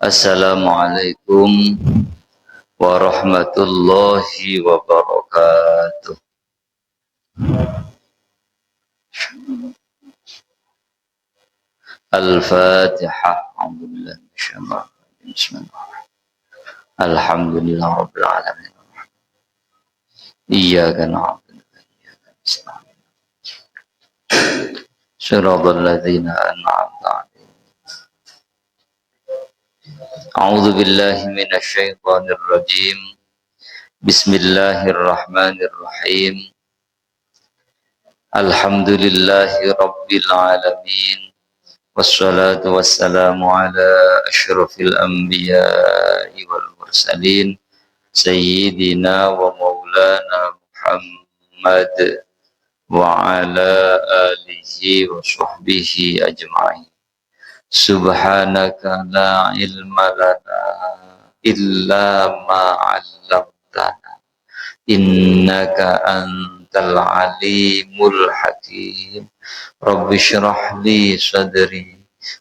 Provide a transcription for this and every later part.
Assalamualaikum warahmatullahi wabarakatuh. Al-Fatihah. Bismillah. Alhamdulillah rabbil alamin. Iyyaka na'budu wa iyyaka nasta'in. Shiratal ladzina an'amta 'alaihim. A'udzu billahi minasy syaithanir rajim. Bismillahirrahmanirrahim. Alhamdulillahi rabbil alamin. Wassalatu wassalamu ala asyrafil anbiya'i wal mursalin Sayyidina wa maulana Muhammad wa ala alihi wa sahbihi ajma'in. Subhanaka la ilma lana illa ma 'allamtana innaka antal alimul hakim. Rabbi syrah li sadri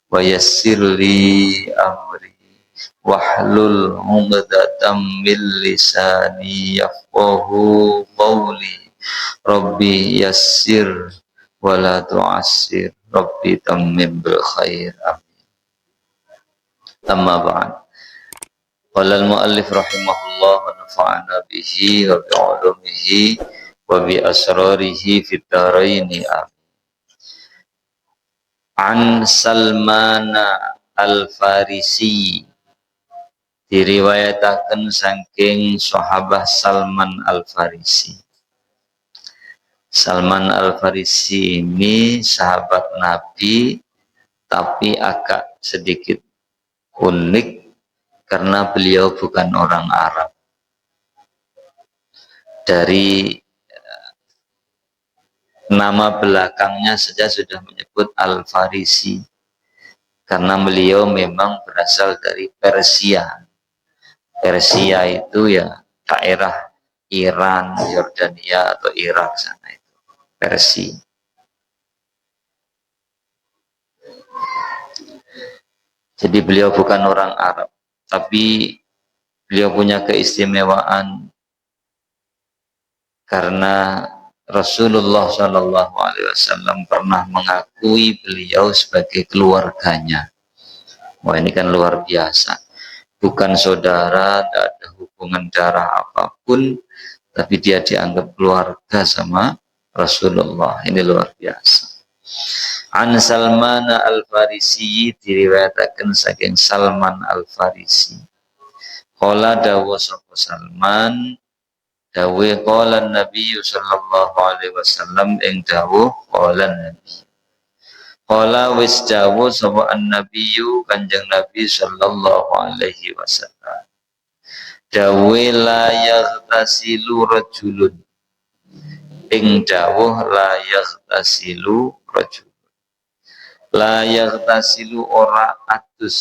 wa yassir li amri wahlul 'uqdatam min lisani yafqahu qawli. Rabbi yassir wa la tu'assir. Rabbi tammim bil khair. Amin. Amma ba'd. Qala al-muallif rahimahullah wa nafa'ana bihi wa bi 'ulumihi wa bi asrarihi fid dharaini. Amin. An Salman Al-Farisi, diriwayataken saking sahabat Salman Al-Farisi. Salman Al-Farisi ini sahabat Nabi, tapi agak sedikit unik karena beliau bukan orang Arab. Dari nama belakangnya saja sudah menyebut Al-Farisi, karena beliau memang berasal dari Persia. Persia itu ya daerah Iran, Yordania atau Irak sana itu, Persia. Jadi beliau bukan orang Arab, tapi beliau punya keistimewaan karena Rasulullah SAW pernah mengakui beliau sebagai keluarganya. Wah, ini kan luar biasa. Bukan saudara, tidak ada hubungan darah apapun, tapi dia dianggap keluarga sama Rasulullah. Ini luar biasa. An Salman Al-Farisi, diriwayatakan saking Salman Al-Farisi. Qala dawu sapa Salman, dawe qala Nabi sallallahu alaihi wasallam, ing dawuh qala Nabi. Qala wis dawuh sapa an-Nabi Kanjeng Nabi sallallahu alaihi wasallam. Dawe la yaghtasilu rajulun. Ing dawuh la yaghtasilu rajulun. La yaghtasilu ora atus.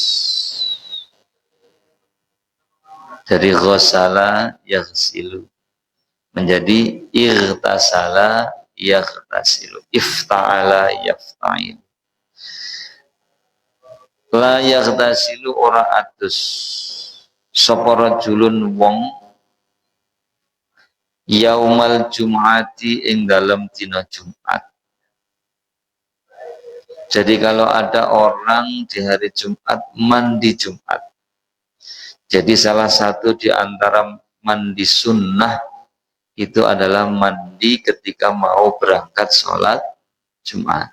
Dari ghasala yaghsilu menjadi irtasala yaghtasilu, ifta'ala yafta'il. La yaghtasilu ora atus sapa rajulun wong yaumal jum'ati ing dalam dina Jumat. Jadi kalau ada orang di hari Jumat mandi Jumat, jadi salah satu di antara mandi sunnah itu adalah mandi ketika mau berangkat sholat Jumat.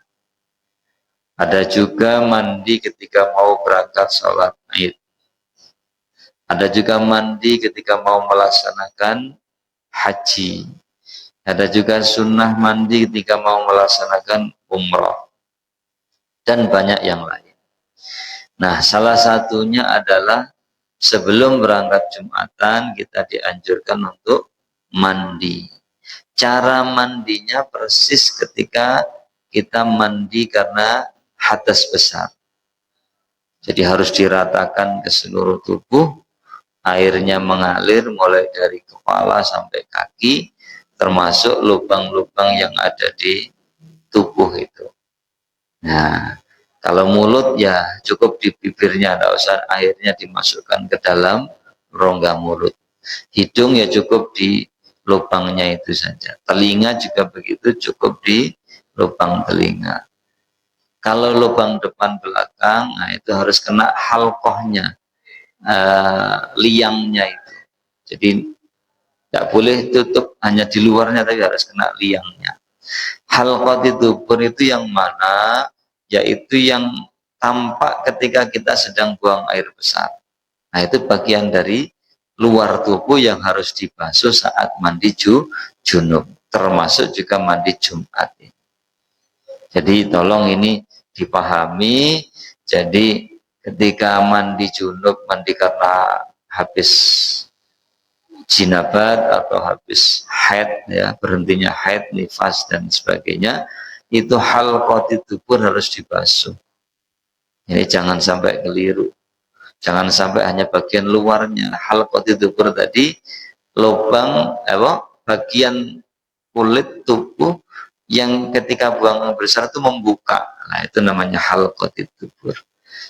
Ada juga mandi ketika mau berangkat sholat Id. Ada juga mandi ketika mau melaksanakan haji. Ada juga sunnah mandi ketika mau melaksanakan umrah. Dan banyak yang lain. Nah, salah satunya adalah sebelum berangkat Jumatan kita dianjurkan untuk mandi. Cara mandinya persis ketika kita mandi karena hadas besar. Jadi harus diratakan ke seluruh tubuh, airnya mengalir mulai dari kepala sampai kaki, termasuk lubang-lubang yang ada di tubuh itu. Nah, Kalau mulut ya cukup di bibirnya, tidak usah airnya dimasukkan ke dalam rongga mulut. Hidung ya cukup di lubangnya itu saja. Telinga juga begitu, cukup di lubang telinga. Kalau lubang depan belakang, nah itu harus kena halqohnya, liangnya itu. Jadi tidak boleh tutup hanya di luarnya, tapi harus kena liangnya. Halqati dubur itu yang mana? Yaitu yang tampak ketika kita sedang buang air besar. Nah itu bagian dari luar tubuh yang harus dibasuh saat mandi junub, termasuk juga mandi Jumat. Jadi tolong ini dipahami. Jadi ketika mandi junub, mandi karena habis jinabat atau habis haid, ya berhentinya haid, nifas dan sebagainya, itu halqati dubur harus dibasuh. Ini jangan sampai keliru, jangan sampai hanya bagian luarnya. Halqati dubur tadi lubang bagian kulit tubuh yang ketika buang besar itu membuka. Nah itu namanya halqati dubur.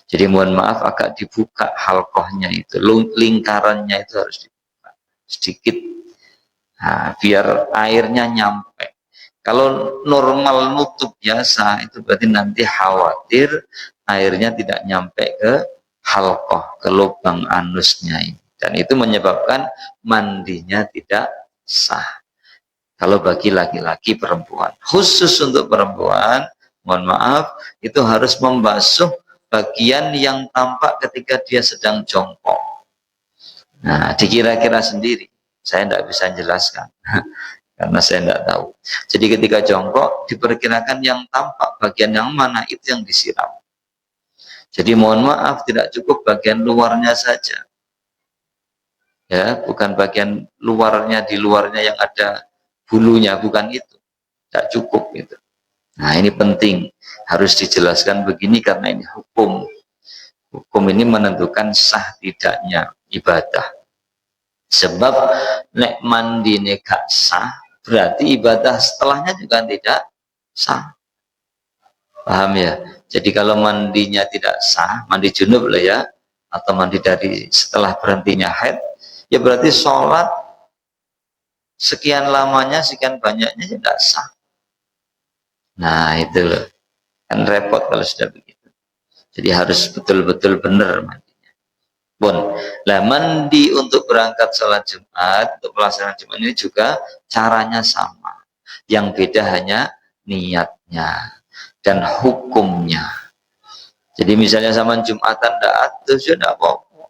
Jadi mohon maaf agak dibuka halqohnya itu, lingkarannya itu harus dibuka sedikit. Nah, biar airnya nyampe. Kalau normal nutup biasa itu berarti nanti khawatir airnya tidak nyampe ke halqoh, ke lubang anusnya ini. Dan itu menyebabkan mandinya tidak sah. Kalau bagi laki-laki perempuan, khusus untuk perempuan, mohon maaf, itu harus membasuh bagian yang tampak ketika dia sedang jongkok. Nah, dikira-kira sendiri. Saya tidak bisa jelaskan karena saya tidak tahu. Jadi ketika jongkok diperkirakan yang tampak bagian yang mana itu yang disiram. Jadi mohon maaf tidak cukup bagian luarnya saja. Ya, bukan bagian luarnya, di luarnya yang ada bulunya, bukan itu. Tidak cukup itu. Nah, ini penting harus dijelaskan begini karena ini hukum. Hukum ini menentukan sah tidaknya ibadah. Sebab nek mandi gak sah, berarti ibadah setelahnya juga tidak sah. Paham ya? Jadi kalau mandinya tidak sah, mandi junub lah ya, atau mandi dari setelah berhentinya haid, ya berarti sholat sekian lamanya, sekian banyaknya tidak sah. Nah itu loh, kan repot kalau sudah begitu. Jadi harus betul-betul benar mandinya. Pun, lah mandi untuk berangkat sholat Jumat, untuk pelaksanaan Jumat ini juga caranya sama. Yang beda hanya niatnya dan hukumnya. Jadi misalnya zaman Jumatan tidak atus, ya tidak apa-apa.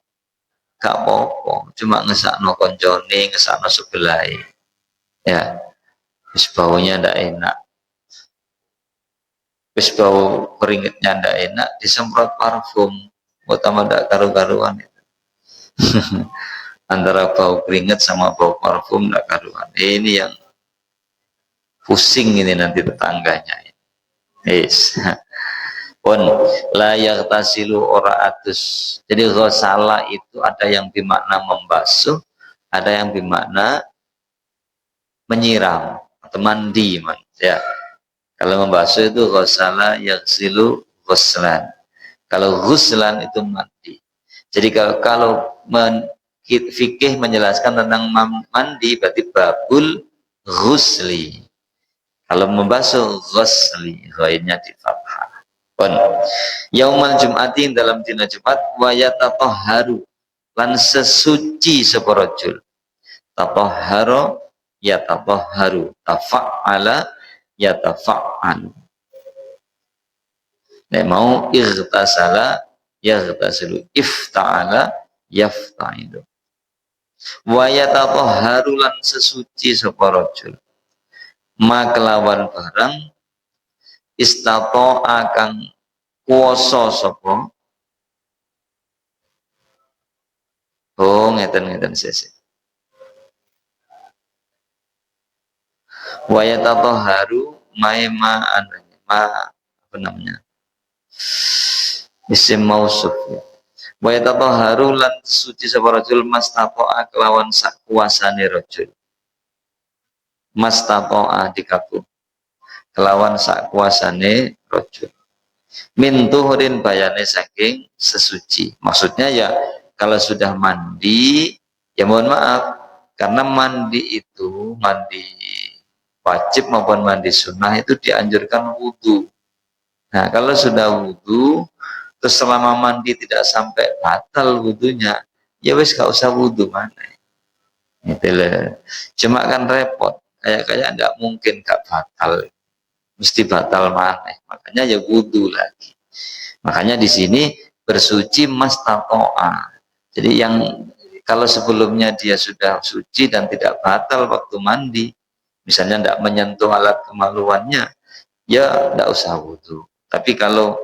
Gak apa-apa, cuma ngesakno koncone, ngesakno sebelai. Ya, wis baunya tidak enak. Wis bau keringetnya tidak enak, disemprot parfum. Buat tambah tidak karu-karuan. Antara bau keringet sama bau parfum tidak karuan. Ini yang pusing ini nanti tetangganya. Yes. Pun layak tasilu ora atus. Jadi ghosala itu ada yang bermakna membasuh, ada yang bermakna menyiram atau mandi, ya. Kalau membasuh itu ghosala yaghsilu ghuslan. Kalau ghuslan itu mandi. Jadi kalau fikih menjelaskan tentang mandi berarti babul ghusli. Kalau membasuh ghusli, ghainnya di fathah. Pun yaumal jum'ati dalam dina Jumat wa yatatahharu lan sesuci seporojul. Tatahhara yatatahharu, tafa'ala yatafa'al. Nek mau ightasala yaghtasilu, ifta'ala yafta'ilu. Wa yatatahharu lan sesuci seporojul. Makelawan barang istato akan kuoso sopo. Oh ngeten sesi. Wayatato haru maema ananya apa namanya? Isim mausuf. Ya. Wayatato haru lan suci sapa rajul mastatoa kelawan sak kuasane rajul. Mastatoa dikaku kelawan sak kuasane rajul. Min tuhurin bayane saking sesuci. Maksudnya ya kalau sudah mandi, ya mohon maaf, karena mandi itu, mandi wajib maupun mandi sunnah itu dianjurkan wudhu. Nah kalau sudah wudhu, terus selama mandi tidak sampai batal wudhunya, ya wis gak usah wudhu mana. Gitu loh. Cuma kan repot, kayak nggak mungkin gak batal, mesti batal mana. Makanya ya wudhu lagi. Makanya di sini bersuci mastato'a. Jadi yang kalau sebelumnya dia sudah suci dan tidak batal waktu mandi, misalnya tidak menyentuh alat kemaluannya, ya tidak usah wudhu. Tapi kalau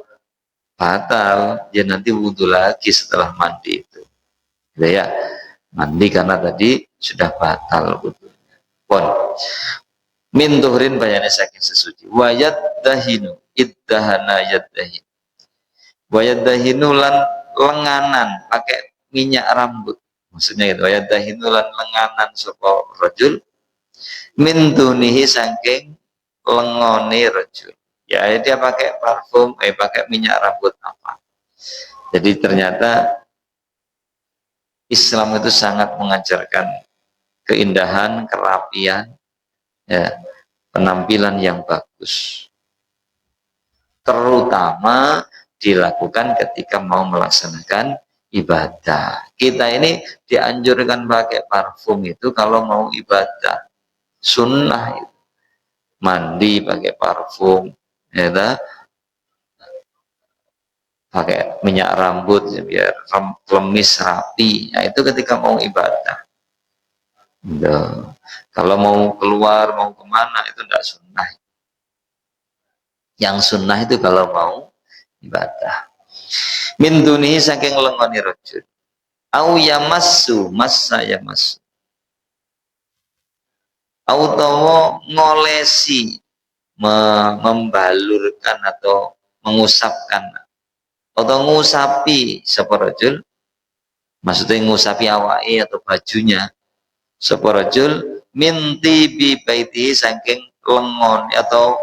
batal, ya nanti wudhu lagi setelah mandi itu. Gitu ya, mandi karena tadi sudah batal wudhunya. Pon. Min tuhrin bayane saking sesuci. Wayat dahinu iddahana yaddahin. Wayat dahinu lan lenganan pakai minyak rambut. Maksudnya itu wayat dahinu lan lenganan sapa rajul min dunihi saking lengone rajul. Ya dia pakai parfum, pakai minyak rambut apa. Jadi ternyata Islam itu sangat mengajarkan keindahan, kerapian, ya, penampilan yang bagus. Terutama dilakukan ketika mau melaksanakan ibadah. Kita ini dianjurkan pakai parfum itu kalau mau ibadah. Sunnah itu. Mandi pakai parfum, ya, pakai minyak rambut ya, biar klemis rapi. Nah, itu ketika mau ibadah. Nah, kalau mau keluar, mau kemana itu tidak sunnah. Yang sunnah itu kalau mau ibadah. Min dunihi saking lengoni rajul. Au yamassu massa yamassu. Au tawa ngolesi, membalurkan atau mengusapkan atau ngusapi sapa rajul. Maksudnya ngusapi awake atau bajunya sapa rajul min tibi baiti saking lengon atau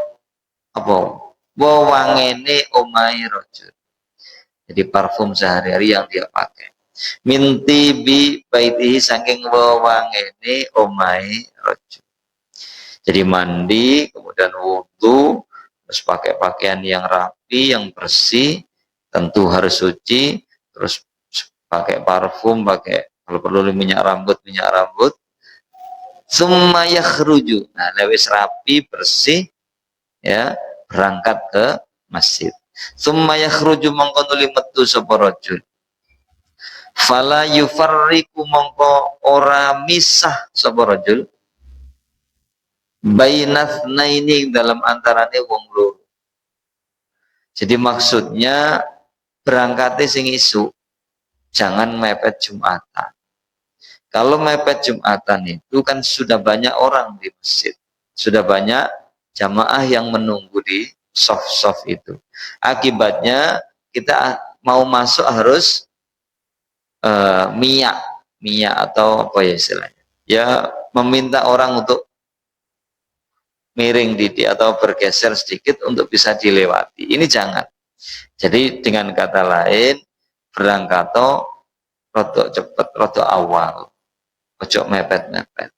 apa wewangene omahe rajul. Jadi parfum sehari-hari yang dia pakai. Minti bi baitihi saking wewangene omahe rajul. Jadi mandi, kemudian wudhu, terus pakai pakaian yang rapi, yang bersih, tentu harus suci, terus pakai parfum, pakai kalau perlu minyak rambut. Summa yakhruju. Nah, lewis rapi, bersih, ya, berangkat ke masjid. Summa yakhruju mongko nuli metu sapa rajul. Fala yufarriqu mongko ora misah sapa rajul bainatsnaini dalam antarane wong loro. Jadi maksudnya berangkatnya sing isu, jangan mepet Jumatan. Kalau mepet Jumatan itu kan sudah banyak orang di masjid, sudah banyak jamaah yang menunggu di soft itu. Akibatnya kita mau masuk harus miyak atau apa ya istilahnya, ya meminta orang untuk miring dikit atau bergeser sedikit untuk bisa dilewati. Ini jangan. Jadi dengan kata lain berangkat rodok cepat, rodok awal, ojo mepet-mepet.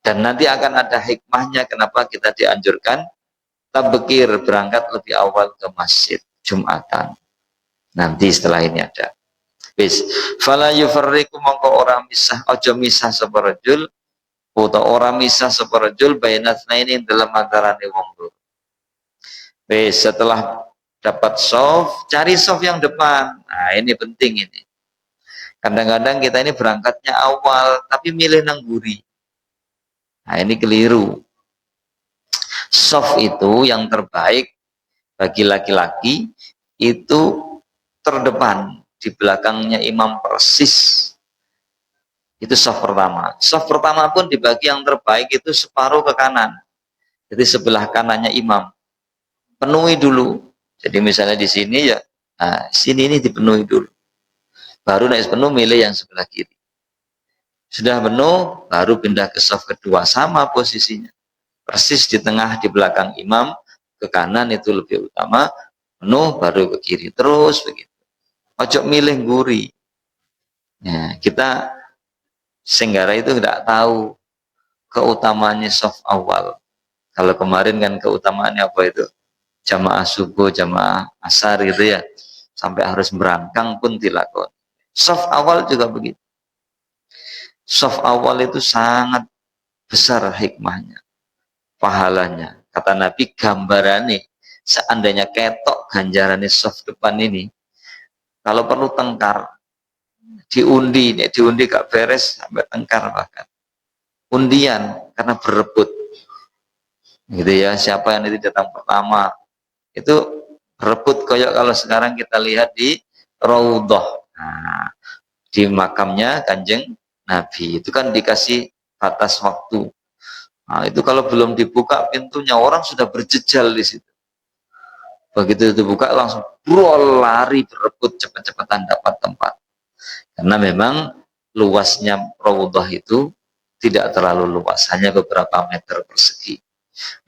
Dan nanti akan ada hikmahnya kenapa kita dianjurkan tabekir, berangkat lebih awal ke masjid Jumatan. Nanti setelah ini ada. Bis fala yufarriqu mongko ora misah, ojo misah sapa rajul utawa ora misah sapa rajul bainatsnaini dalam antarane wong loro. Bis setelah dapat soft, cari soft yang depan. Nah, ini penting ini. Kadang-kadang kita ini berangkatnya awal tapi milih nang guri. Nah, ini keliru. Soft itu yang terbaik bagi laki-laki itu terdepan, di belakangnya imam persis. Itu soft pertama. Soft pertama pun dibagi yang terbaik itu separuh ke kanan. Jadi sebelah kanannya imam. Penuhi dulu. Jadi misalnya di sini ya, nah, sini ini dipenuhi dulu. Baru naik penuh milih yang sebelah kiri. Sudah penuh, baru pindah ke soft kedua. Sama posisinya. Persis di tengah, di belakang imam, ke kanan itu lebih utama. penuh baru ke kiri, terus begitu. Ojo milih guri. Nah, kita Senggara itu tidak tahu keutamaannya soft awal. Kalau kemarin kan keutamaannya apa itu? Jamaah subuh, jamaah asar gitu ya. Sampai harus berangkang pun dilakukan. Soft awal juga begitu. Soft awal itu sangat besar hikmahnya, pahalanya. Kata Nabi, gambarannya seandainya ketok ganjarannya soft depan ini, kalau perlu tengkar, diundi gak beres sampai tengkar bahkan. Undian karena berebut. Gitu ya, siapa yang itu datang pertama. Itu berebut kayak kalau sekarang kita lihat di Raudhah. Nah, di makamnya Kanjeng Nabi itu kan dikasih batas waktu. Nah, itu kalau belum dibuka pintunya orang sudah berjejal di situ. Begitu dibuka langsung brol lari berebut cepat-cepatan dapat tempat. Karena memang luasnya Raudhah itu tidak terlalu luas, hanya beberapa meter persegi.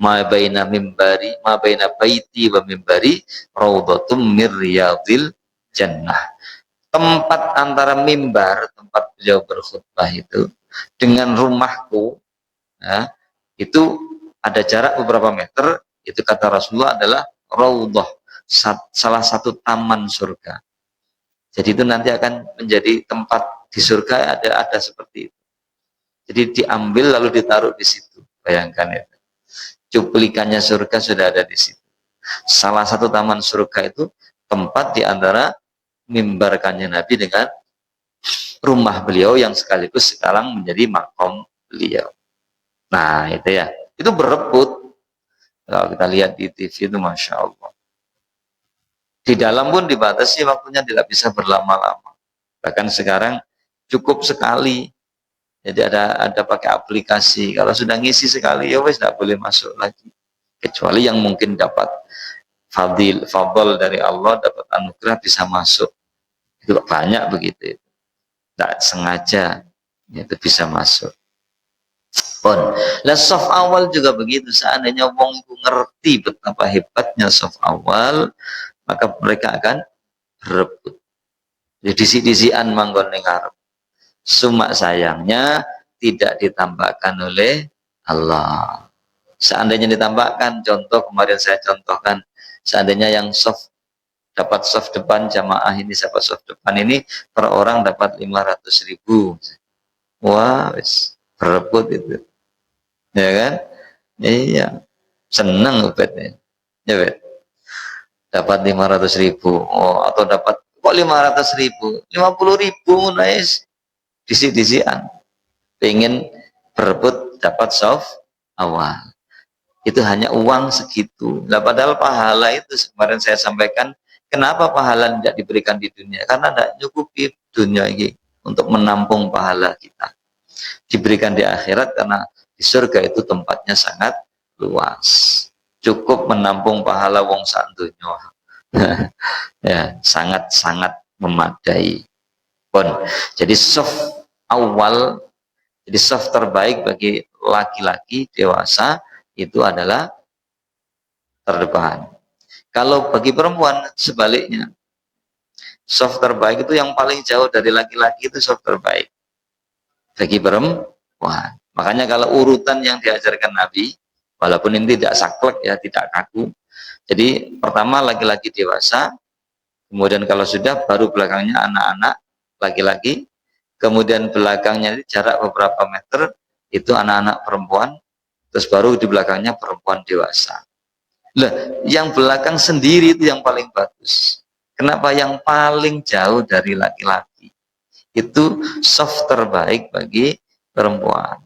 Ma baina mimbari, ma baina baiti wa mimbari raudhatum mir riyadil jannah. Tempat antara mimbar, tempat beliau berkhutbah itu, dengan rumahku, ya, itu ada jarak beberapa meter. Itu kata Rasulullah adalah raudhah, salah satu taman surga. Jadi itu nanti akan menjadi tempat di surga ada seperti itu. Jadi diambil lalu ditaruh di situ. Bayangkan itu. Cuplikannya surga sudah ada di situ. Salah satu taman surga itu tempat di antara mimbar Kanjeng Nabi dengan rumah beliau yang sekaligus sekarang menjadi makom beliau. Nah itu ya, itu berebut. Kalau kita lihat di TV itu Masya Allah. Di dalam pun dibatasi waktunya, tidak bisa berlama-lama. Bahkan sekarang cukup sekali. Jadi ada pakai aplikasi. Kalau sudah ngisi sekali ya wes tidak boleh masuk lagi. Kecuali yang mungkin dapat fadl dari Allah, dapat anugerah bisa masuk. Itu banyak begitu. Tidak sengaja itu bisa masuk. Pun, lah soft awal juga begitu. Seandainya wong itu ngerti betapa hebatnya soft awal, maka mereka akan berebut. Jadi disi-disian manggon ning arep. Cuma sayangnya tidak ditambahkan oleh Allah. Seandainya ditambahkan, contoh kemarin saya contohkan, seandainya yang soft dapat soft depan jamaah ini, dapat soft depan ini per orang dapat 500.000. Wah, berebut itu. Ya kan? Iya. Senang ubednya. Ya, bet. Dapat 500.000. Oh, atau dapat kok 500.000? 50.000 nice. Disi-disian. Pengen berebut dapat soft awal. Itu hanya uang segitu. Nah, padahal pahala itu kemarin saya sampaikan, kenapa pahala tidak diberikan di dunia? Karena tidak cukupi dunia ini untuk menampung pahala kita. Diberikan di akhirat karena di surga itu tempatnya sangat luas. Cukup menampung pahala wong sak donya. Ya, sangat-sangat memadai. Bon. Jadi soft awal, jadi soft terbaik bagi laki-laki dewasa itu adalah terdepan. Kalau bagi perempuan sebaliknya, soft terbaik itu yang paling jauh dari laki-laki itu soft terbaik bagi perempuan. Makanya kalau urutan yang diajarkan Nabi, walaupun ini tidak saklek ya, tidak kaku. Jadi pertama laki-laki dewasa, kemudian kalau sudah baru belakangnya anak-anak laki-laki, kemudian belakangnya jarak beberapa meter itu anak-anak perempuan, terus baru di belakangnya perempuan dewasa. Lah, yang belakang sendiri itu yang paling bagus. Kenapa? Yang paling jauh dari laki-laki. Itu soft terbaik bagi perempuan.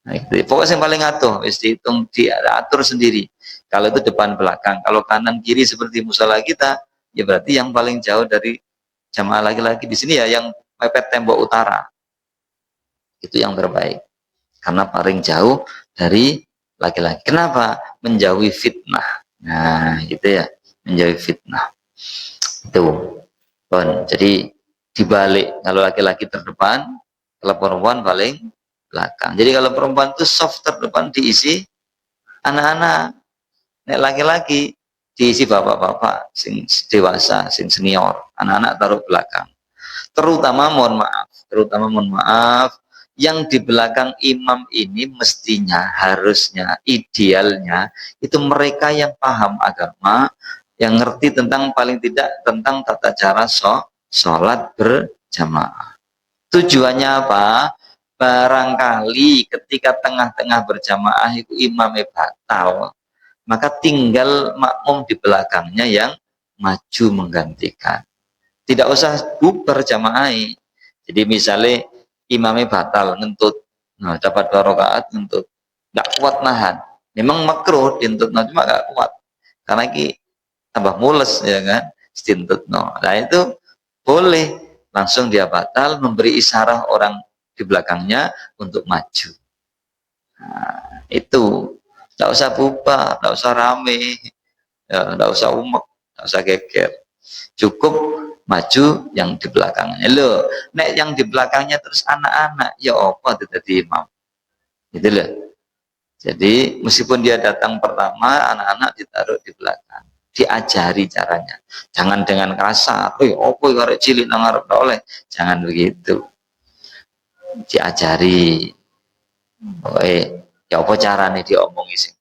Nah, itu. Pokoknya yang paling atuh, wis dihitung, diatur sendiri. Kalau itu depan belakang, kalau kanan kiri seperti musola kita, ya berarti yang paling jauh dari jamaah laki-laki di sini ya yang mepet tembok utara. Itu yang terbaik. Karena paling jauh dari laki-laki. Kenapa? Menjauhi fitnah. Nah, gitu ya, menjauhi fitnah. Itu. Bon, jadi dibalik, kalau laki-laki terdepan, kalau perempuan paling belakang. Jadi kalau perempuan itu soft terdepan diisi anak-anak, nek laki-laki diisi bapak-bapak sing dewasa, sing senior, anak-anak taruh belakang. Terutama mohon maaf, yang di belakang imam ini mestinya, harusnya, idealnya itu mereka yang paham agama, yang ngerti tentang, paling tidak tentang tata cara sholat berjamaah. Tujuannya apa? Barangkali ketika tengah-tengah berjamaah itu imamnya batal, maka tinggal makmum di belakangnya yang maju menggantikan. Tidak usah bubar jamaah. Jadi misalnya imamnya batal ngentut, nah dapat 2 rakaat ngentut, nggak kuat nahan. Memang makruh dintut, no, cuma nggak kuat karena ini tambah mules ya kan, stintut no. Nah itu boleh langsung dia batal, memberi isyarat orang di belakangnya untuk maju. Nah, itu nggak usah bubar, nggak usah rame, ya, nggak usah umek, nggak usah geger, cukup maju yang di belakangnya. Loh, nek yang di belakangnya terus anak-anak, ya apa itu tadi imam, gitu loh. Jadi meskipun dia datang pertama, anak-anak ditaruh di belakang, diajari caranya, jangan dengan kasar, opo karek cilik nang ngarep oleh, jangan begitu, diajari. Ya apa caranya diomongi sing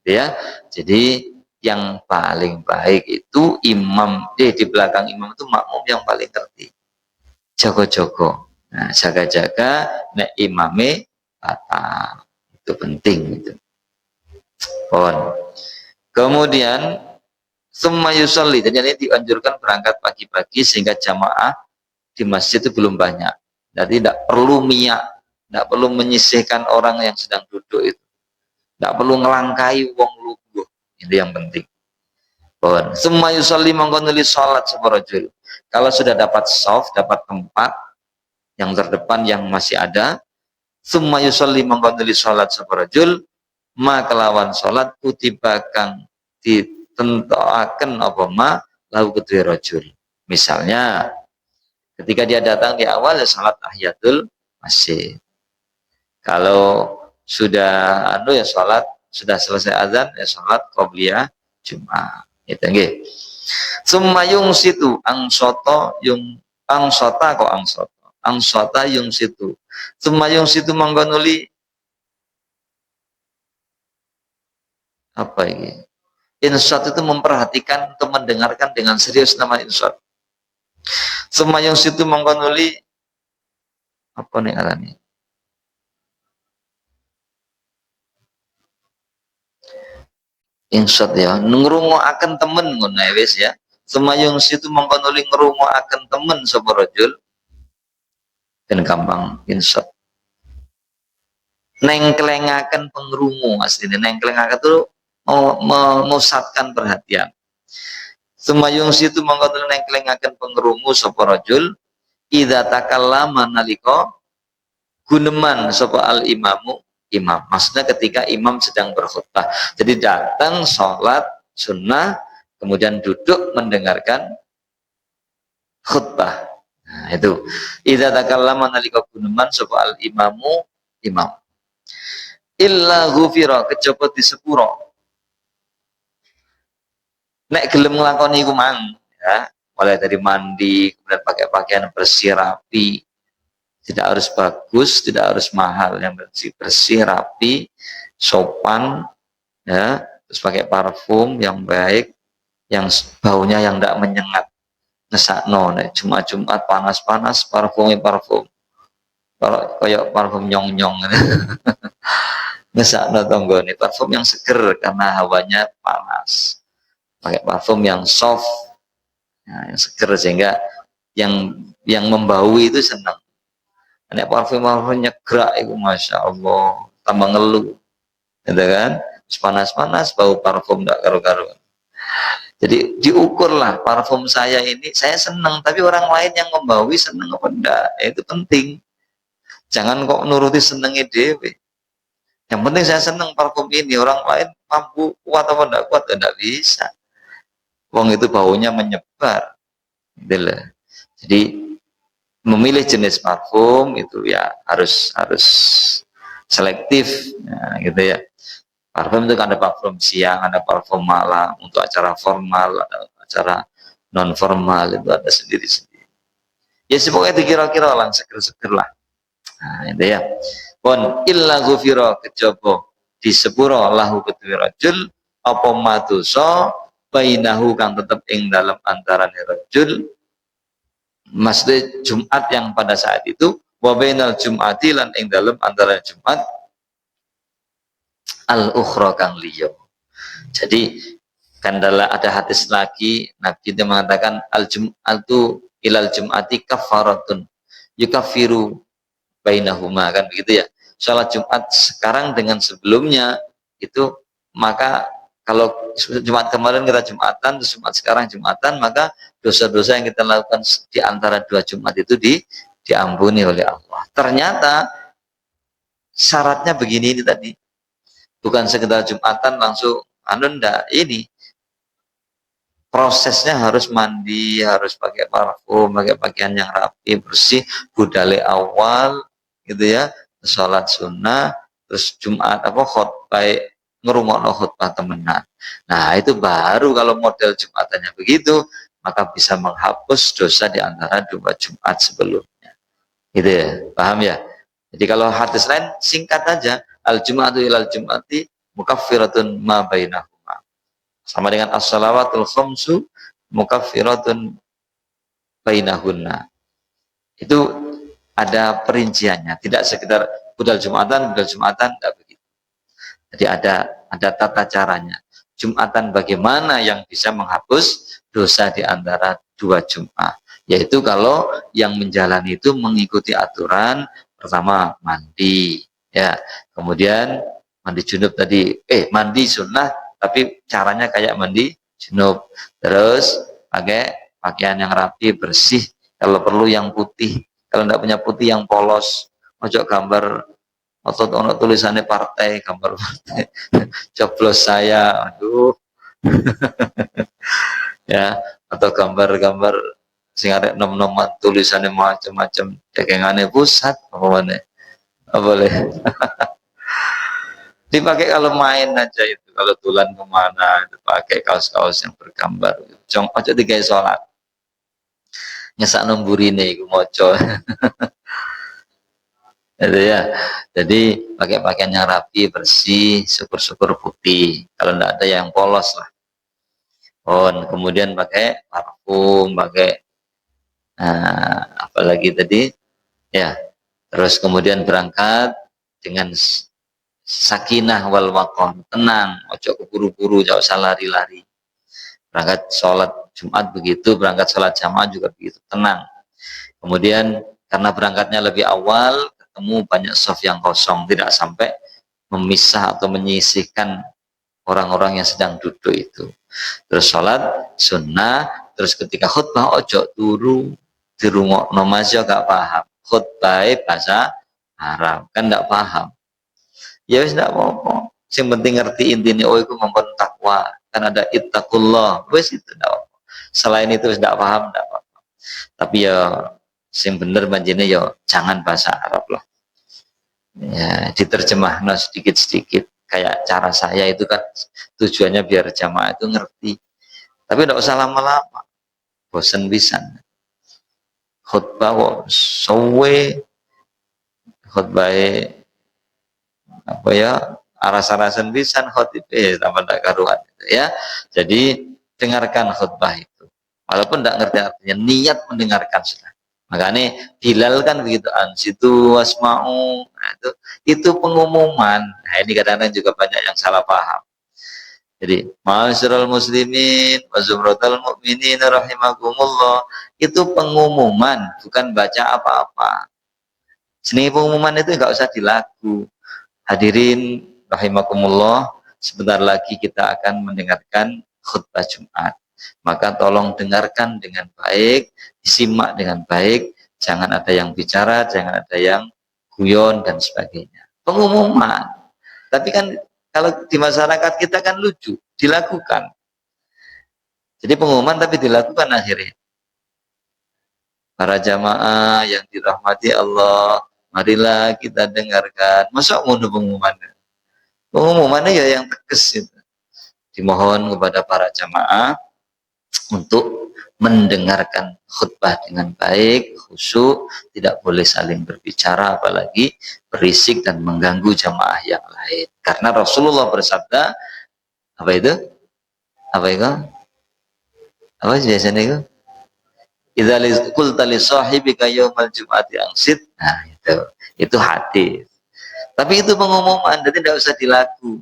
ya. Jadi yang paling baik itu imam di belakang imam itu makmum yang paling ngerti, jaga-jaga, nah jaga-jaga nek imame batal, itu penting itu pon. Kemudian summa yusolli, jadi ini dianjurkan berangkat pagi-pagi sehingga jamaah di masjid itu belum banyak, jadi tidak perlu miak, tidak perlu menyisihkan orang yang sedang duduk itu, tidak perlu ngelangkai wong lungguh, itu yang penting. Summa yusolli mongko nuli salat separajul. Kalau sudah dapat soft, dapat tempat yang terdepan yang masih ada, summa yusolli mongko nuli salat separajul, maka lawan salat kutiba kang ditentokaken apa ma lahu kedue rajul. Misalnya ketika dia datang di awal ya salat tahiyatul masjid. Kalau sudah ya salat, sudah selesai azan ya salat qobliyah Jumat. Itu nggih. Sumayung situ angsoto yung angsota kok angsoto. Angsota yung situ. Sumayung situ manggonuli apa ini? Insot itu memperhatikan atau mendengarkan dengan serius, nama insot. Sumayung situ manggonuli apa nih alami? Insot ya, ngrungokaken temen ngono wis ya. Sumayung situ mangkonuli ngrungokaken temen sapa rajul, dan gampang insot. Nengklengaken pengrungu, aslinya nengklengaken itu memusatkan perhatian. Sumayung situ mangkonuli nengklengaken pengrungu sapa rajul, idza takallama nalika guneman sapa al imamu imam. Maksudnya ketika imam sedang berkhutbah. Jadi datang sholat sunnah, kemudian duduk mendengarkan khutbah. Nah, itu. Idza takallama nalika guneman sapa al imamu imam. Illa ghufira, kejaba disepuro. Nek gelem nglakoni iku mang, ya, mulai dari mandi, kemudian pakai pakaian bersih rapi, tidak harus bagus, tidak harus mahal, yang bersih, rapi, sopan, ya, terus pakai parfum yang baik, yang baunya yang tidak menyengat, ngesakno, nek Jumat panas-panas, parfum, kayak parfum nyong-nyong, ngesakno tonggone, parfum yang seger karena hawanya panas, pakai parfum yang soft, ya, yang seger sehingga yang membau itu senang. Nek parfum nyegrak itu masya Allah tambah ngeluh, gitu kan? Panas-panas bau parfum tidak karu-karuan. Jadi diukurlah parfum saya ini, saya senang, tapi orang lain yang membaui senang apa enggak, itu penting. Jangan kok nuruti senengnya dewe. Yang penting saya senang parfum ini, orang lain mampu kuat apa enggak kuat, enggak bisa. Wong itu baunya menyebar, gitu loh. Jadi memilih jenis parfum itu ya harus selektif, ya, gitu ya. Parfum itu kan ada parfum siang, ada parfum malam, untuk acara formal, ada acara non formal, itu ada sendiri-sendiri. Ya pokoknya itu kira-kira lah seger-seger lah. Nah, itu ya. Pun illa ghufira kejaba disepuro lahu kedue rajul apa madosa bainahu kang tetep ing dalam antarane rajul masjid Jumat yang pada saat itu wa bainal jum'ati lan ing dalam antara Jumat al ukhra kang liya. Jadi kan ada hadis lagi Nabi itu mengatakan al jum'atu ilal jum'ati kafaratun yukaffiru bainahuma, kan begitu ya. Salat Jumat sekarang dengan sebelumnya itu, maka kalau Jumat kemarin kita Jumatan, terus Jumat sekarang Jumatan, maka dosa-dosa yang kita lakukan di antara dua Jumat itu diampuni oleh Allah. Ternyata syaratnya begini ini tadi, bukan sekedar Jumatan langsung ndak, ini prosesnya harus mandi, harus pakai parfum, pakai pakaian yang rapi, bersih, budale awal, gitu ya, sholat sunnah, terus Jumat khutbah, ngerungokno khutbah temenan. Nah itu baru kalau model Jumatannya begitu, maka bisa menghapus dosa di antara dua Jumat sebelumnya. Gitu ya, paham ya? Jadi kalau hadis lain singkat aja, al Jumatu ilal Jumati mukaffiratun ma bainah. Sama dengan as-salawatul khamsu mukaffiratun bainahunna. Itu ada perinciannya, tidak sekedar budal Jumatan, tidak begitu. Jadi ada tata caranya. Jumatan bagaimana yang bisa menghapus dosa di antara dua Jumat? Yaitu kalau yang menjalani itu mengikuti aturan, pertama mandi, ya, kemudian mandi junub tadi, mandi sunnah, tapi caranya kayak mandi junub, terus pakai pakaian yang rapi, bersih, kalau perlu yang putih, kalau tidak punya putih yang polos, ojo gambar atau ono tulisannya partai, gambar partai, coblos saya, aduh, ya, atau gambar-gambar sing arek nom-noman tulisannya macam-macam, dagangannya pusat, apa mana, boleh dipakai kalau main aja itu, kalau tulan kemana, dipakai kaos-kaos yang bergambar, jong ojo digawe sholat, nyesak nomburine iku moco. Itu ya. Jadi pakai pakaian yang rapi, bersih, syukur-syukur putih. Kalau tidak ada yang polos lah. Kemudian pakai parfum, pakai apalagi tadi, ya. Terus kemudian berangkat dengan sakinah wal waqar, tenang, ojo keburu-buru, jauh usah lari-lari. Berangkat sholat Jumat begitu, berangkat sholat jamaah juga begitu, tenang. Kemudian karena berangkatnya lebih awal, ketemu banyak saf yang kosong, tidak sampai memisah atau menyisihkan orang-orang yang sedang duduk itu. Terus sholat sunnah, terus ketika khutbah ojo turu dirungokno mas yo gak paham. Khutbah bahasa Arab kan gak paham. Ya wis gak apa-apa. Yang penting ngerti intinya, itu ngomong takwa. Kan ada ittaqullah. Wis itu gak apa-apa. Selain itu wis gak paham gak apa-apa. Tapi ya sing bener banjine ya jangan bahasa Arab lah. Ya, diterjemah sedikit-sedikit. Kayak cara saya itu kan tujuannya biar jamaah itu ngerti. Tapi tidak usah lama-lama. Bosen pisan. Khutbah kok sowe, khutbah apa ya, aras-arasan pisan khotib tambah tak karuan gitu ya. Jadi dengarkan khutbah itu. Walaupun tidak ngerti artinya, niat mendengarkan sudah. Makanya Bilal kan begitu, ansitu wasma'u, nah, itu pengumuman. Nah ini kadang-kadang juga banyak yang salah paham. Jadi ma'asyiral muslimin wa zumratal mu'minin rahimakumullah, itu pengumuman, bukan baca apa-apa. Seni pengumuman itu enggak usah dilagu. Hadirin rahimakumullah, sebentar lagi kita akan mendengarkan khutbah Jumat. Maka tolong dengarkan dengan baik, disimak dengan baik, jangan ada yang bicara, jangan ada yang guyon dan sebagainya. Pengumuman. Tapi kan kalau di masyarakat kita kan lucu, dilakukan. Jadi pengumuman tapi dilakukan akhirnya. Para jamaah yang dirahmati Allah, marilah kita dengarkan. Masa mau pengumuman? Pengumumannya ya yang tegas itu. Dimohon kepada para jamaah untuk mendengarkan khutbah dengan baik, khusyuk, tidak boleh saling berbicara, apalagi berisik dan mengganggu jamaah yang lain. Karena Rasulullah bersabda, apa itu? Apa itu? Apa biasanya itu? Idza qulta li sahibika yaumal jum'ati ansit. Nah, itu hadis. Tapi itu pengumuman, jadi tidak usah dilaku.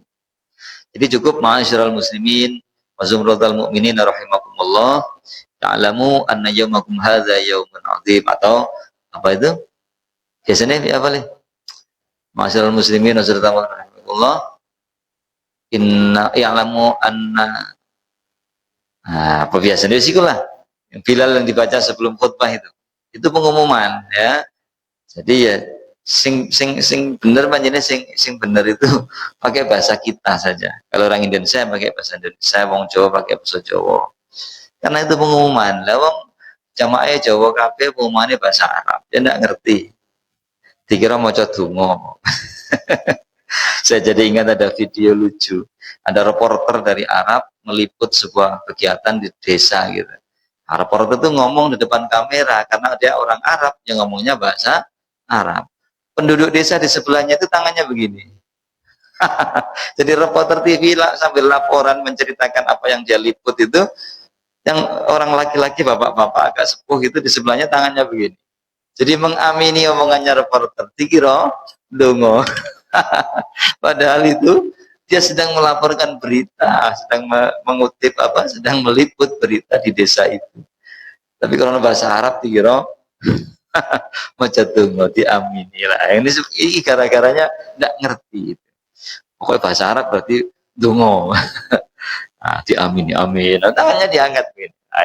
Jadi cukup ma'asyiral muslimin wa zumratal mu'minin rahimakumullah, ta'lamu anna yaumakum hadza yaumun 'adzim, atau apa itu? Biasanya apa nih? Ma'asyiral muslimin wa zumratal mu'minin rahimakumullah, inna ya'lamu anna, nah, apa biasanya sih lah. Yang Bilal yang dibaca sebelum khutbah itu pengumuman ya. Jadi ya sing bener panjenengan sing bener itu pakai bahasa kita saja. Kalau orang Indonesia pakai bahasa Indonesia, wong Jawa pakai bahasa Jawa. Karena itu pengumuman. Lah wong jamaah Jawa kabeh pengumumannya bahasa Arab. Dia enggak ngerti. Dikira maca donga. Saya jadi ingat ada video lucu. Ada reporter dari Arab meliput sebuah kegiatan di desa gitu. Reporter itu ngomong di depan kamera karena dia orang Arab yang ngomongnya bahasa Arab. Penduduk desa di sebelahnya itu tangannya begini. Jadi reporter TV lah sambil laporan menceritakan apa yang dia liput itu, yang orang laki-laki bapak-bapak agak sepuh itu di sebelahnya tangannya begini. Jadi mengamini omongannya reporter, dikira dongo. Padahal itu dia sedang melaporkan berita, sedang mengutip apa, sedang meliput berita di desa itu. Tapi kalau bahasa Arab dikira macam tunggu diamini lah. Ini gara-garanya tidak ngerti. Pokoknya bahasa Arab berarti dungo. Nah, diamini, amin. Nah, tangannya diangkat. Nah,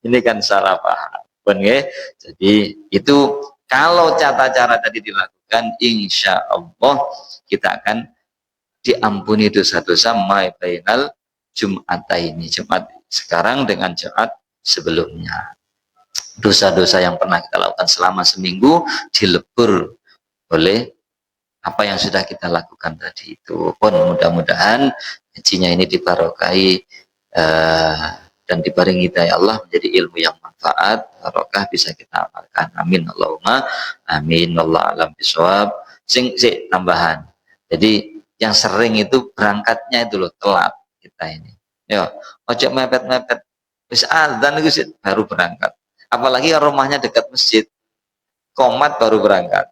ini kan salah paham. Jadi itu kalau cara-cara tadi dilakukan, insya Allah kita akan diampuni dosa-dosa bainal Jum'ataini, Jumat sekarang dengan Jumat sebelumnya. Dosa-dosa yang pernah kita lakukan selama seminggu dilebur oleh apa yang sudah kita lakukan tadi itu. Pun mudah-mudahan hajinya ini dibarokahi dan dibaringi hidayah Allah menjadi ilmu yang manfaat, barokah, bisa kita amalkan. Amin Allahumma amin. Allah alam bisawab. Sing tambahan. Jadi yang sering itu berangkatnya itu loh telat kita ini. Ya, ojo mepet-mepet. Wis azan itu baru berangkat. Apalagi rumahnya dekat masjid. Komat baru berangkat.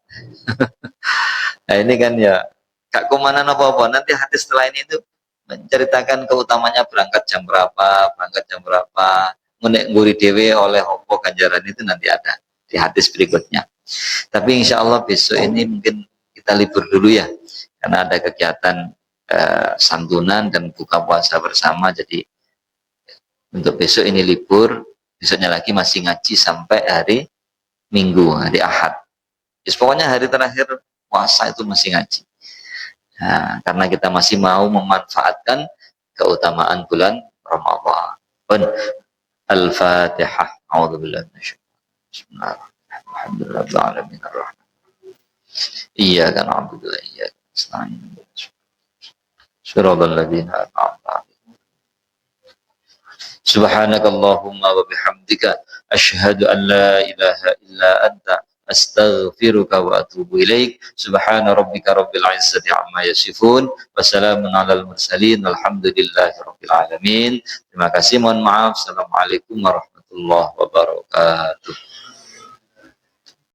Nah ini kan ya gak komanan apa-apa. Nanti hadis setelah ini itu menceritakan keutamanya berangkat jam berapa, menek nguri dewe oleh opo ganjaran itu nanti ada di hadis berikutnya. Tapi insya Allah besok ini mungkin kita libur dulu ya, karena ada kegiatan santunan dan buka puasa bersama. Jadi untuk besok ini libur, besoknya lagi masih ngaji sampai hari Minggu, hari Ahad. Jadi pokoknya hari terakhir puasa itu masih ngaji. Nah, karena kita masih mau memanfaatkan keutamaan bulan Ramadan. Al-Fatihah. A'udzubillahi minasyaitonir rajim. Bismillahirrahmanirrahim. Iyyaka na'budu wa iyyaka nasta'in. Shiratal ladzina an'amta 'alaihim. Subhanakallahumma wa bihamdika asyhadu an la ilaha illa anta astaghfiruka wa atubu ilaik. Subhana rabbika rabbil izzati amma yasifun wa salamun alal mursalin walhamdulillahi rabbil alamin. Terima kasih, mohon maaf. Assalamualaikum warahmatullahi wabarakatuh.